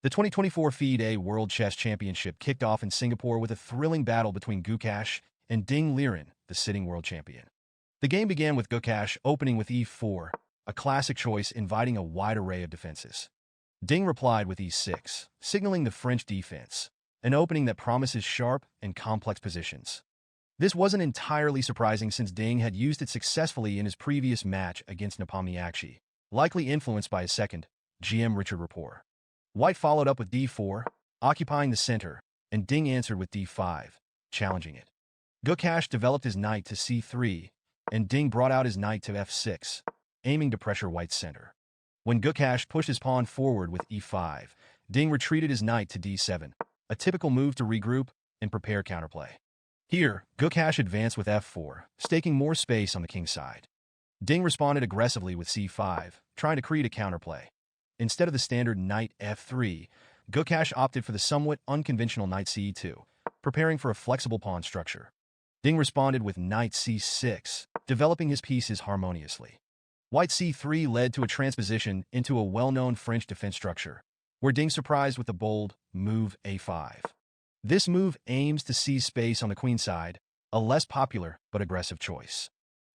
The 2024 FIDE World Chess Championship kicked off in Singapore with a thrilling battle between Gukesh and Liren, the sitting world champion. The game began with Gukesh opening with e4, a classic choice inviting a wide array of defenses. Ding replied with e6, signaling the French defense, an opening that promises sharp and complex positions. This wasn't entirely surprising since Ding had used it successfully in his previous match against Nepomniachtchi, likely influenced by his second, GM Richard rapport. White followed up with d4, occupying the center, and Ding answered with d5, challenging it. Gukesh developed his knight to c3, and Ding brought out his knight to f6, aiming to pressure White's center. When Gukesh pushed his pawn forward with e5, Ding retreated his knight to d7, a typical move to regroup and prepare counterplay. Here, Gukesh advanced with f4, staking more space on the king side. Ding responded aggressively with c5, trying to create a counterplay. Instead of the standard knight f3, Gukesh opted for the somewhat unconventional knight c2, preparing for a flexible pawn structure. Ding responded with knight c6, developing his pieces harmoniously. White c3 led to a transposition into a well-known French defense structure, where Ding surprised with the bold move a5. This move aims to seize space on the queenside, a less popular but aggressive choice.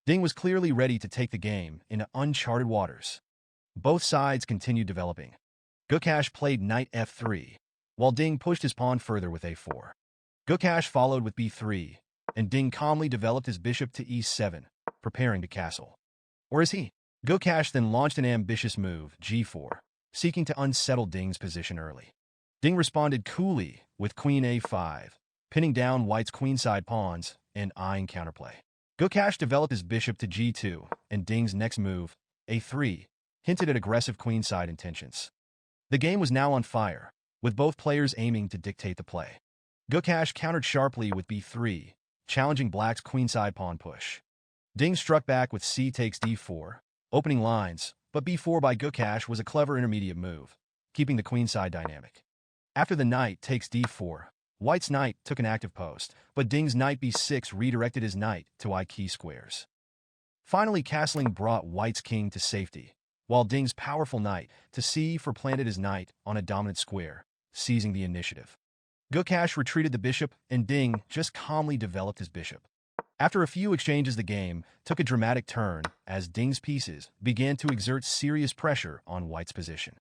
Ding was clearly ready to take the game into uncharted waters. Both sides continued developing. Gukesh played knight f3, while Ding pushed his pawn further with a4. Gukesh followed with b3, and Ding calmly developed his bishop to e7, preparing to castle. Or is he? Gukesh then launched an ambitious move, g4, seeking to unsettle Ding's position early. Ding responded coolly with queen a5, pinning down White's queenside pawns and eyeing counterplay. Gukesh developed his bishop to g2, and Ding's next move, a3, hinted at aggressive queenside intentions. The game was now on fire, with both players aiming to dictate the play. Gukesh countered sharply with b3, challenging Black's queenside pawn push. Ding struck back with c takes d4, opening lines, but b4 by Gukesh was a clever intermediate move, keeping the queenside dynamic. After the knight takes d4, White's knight took an active post, but Ding's knight b6 redirected his knight to I-key squares. Finally, castling brought White's king to safety, while Ding's powerful knight to c4 planted his knight on a dominant square, seizing the initiative. Gukesh retreated the bishop, and Ding just calmly developed his bishop. After a few exchanges, the game took a dramatic turn as Ding's pieces began to exert serious pressure on White's position.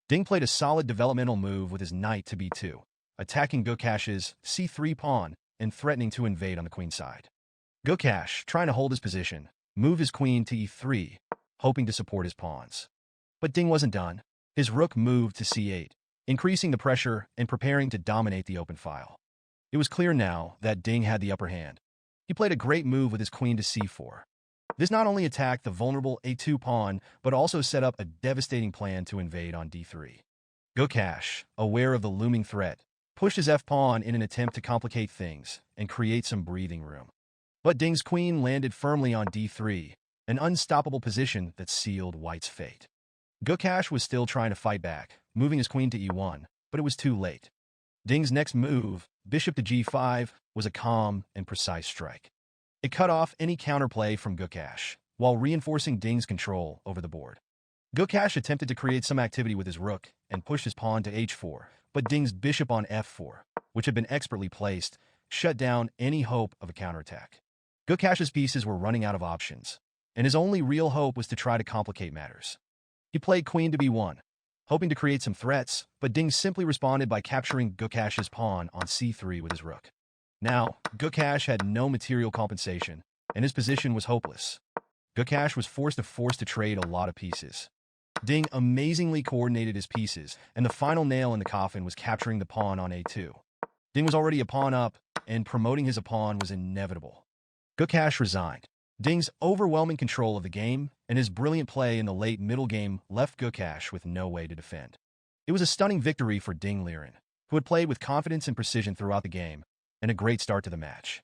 Ding played a solid developmental move with his knight to b2, attacking Gukesh's c3 pawn and threatening to invade on the queenside. Gukesh, trying to hold his position, moved his queen to e3, hoping to support his pawns. But Ding wasn't done. His rook moved to c8, increasing the pressure and preparing to dominate the open file. It was clear now that Ding had the upper hand. He played a great move with his queen to c4. This not only attacked the vulnerable a2 pawn, but also set up a devastating plan to invade on d3. Gukesh, aware of the looming threat, pushed his f-pawn in an attempt to complicate things and create some breathing room. But Ding's queen landed firmly on d3, an unstoppable position that sealed White's fate. Gukesh was still trying to fight back, moving his queen to e1, but it was too late. Ding's next move, bishop to g5, was a calm and precise strike. It cut off any counterplay from Gukesh, while reinforcing Ding's control over the board. Gukesh attempted to create some activity with his rook and pushed his pawn to h4, but Ding's bishop on f4, which had been expertly placed, shut down any hope of a counterattack. Gukesh's pieces were running out of options, and his only real hope was to try to complicate matters. He played queen to b1, hoping to create some threats, but Ding simply responded by capturing Gukesh's pawn on c3 with his rook. Now, Gukesh had no material compensation, and his position was hopeless. Gukesh was forced to trade a lot of pieces. Ding amazingly coordinated his pieces, and the final nail in the coffin was capturing the pawn on a2. Ding was already a pawn up, and promoting his pawn was inevitable. Gukesh resigned. Ding's overwhelming control of the game and his brilliant play in the late middle game left Gukesh with no way to defend. It was a stunning victory for Liren, who had played with confidence and precision throughout the game, and a great start to the match.